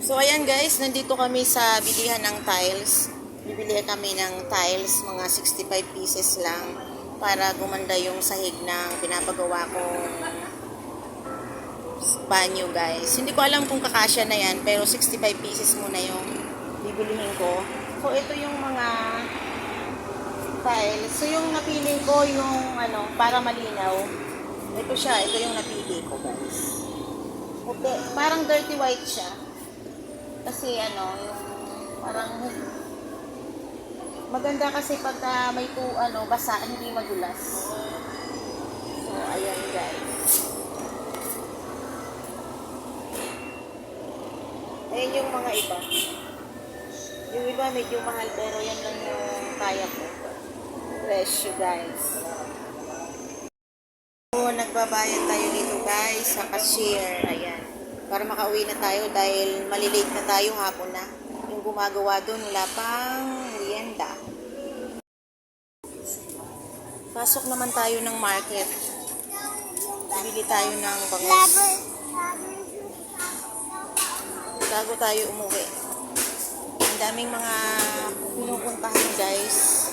So ayan guys, nandito kami sa bilihan ng tiles. Bibili kami ng tiles, mga 65 pieces lang para gumanda yung sahig ng pinapagawa kong banyo guys. Hindi ko alam kung kakasya na yan, pero 65 pieces muna yung bibilihin ko. So ito yung mga tiles. So yung napili ko yung para malinaw. Ito siya, ito yung napili ko guys. Okay, parang dirty white siya. Kasi yung parang maganda kasi pagka may basa, hindi madulas. So ayan guys. Ayan yung mga iba. Yung iba medyo mahal pero yan lang yung kaya ko. Presyo guys. So nagbabayad tayo dito guys sa cashier. Ayan. Para makauwi na tayo dahil malilate na tayo, hapon na. Yung gumagawa doon wala pang merienda. Pasok naman tayo ng market. Bibili tayo ng bangus. Bago tayo umuwi. Ang daming mga pinupuntahan guys.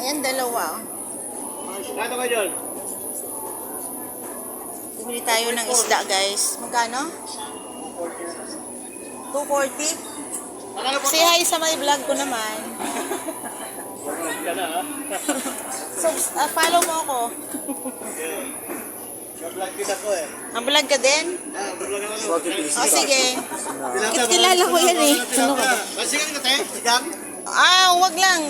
Ayan, dalawa. Kano ka dyan? Bumili tayo ng isda, guys. Magkano? 240? Say hi sa my vlog ko naman. So, follow mo ako. Vlog din ako eh. Ang vlog ka din? Vlog ako. O, sige. Kilala ko yan eh. Ano ka ba? Sige ka tayo, sigang. Wag lang.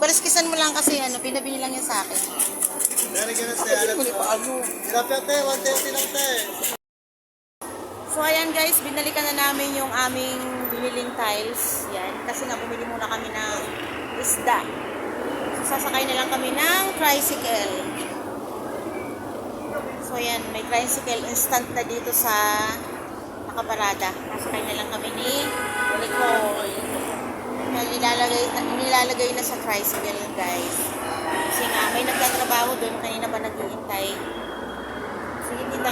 Pariskisan mo lang kasi pinabili lang yan sa akin. Dari ka na tayo, alam ko. Sinapya tayo, 130 lang tayo. So ayan guys, binalikan na namin yung aming biniling tiles. Yan, kasi nga bumili muna kami ng isda. So sasakay na lang kami ng tricycle. So ayan, may tricycle instant na dito sa nakaparada. Sasakay na lang kami ni Nicole. Nilalagay na sa tricycle guys. Kasi nga may nagtatrabaho doon, kanina pa naghihintay. Sige, kita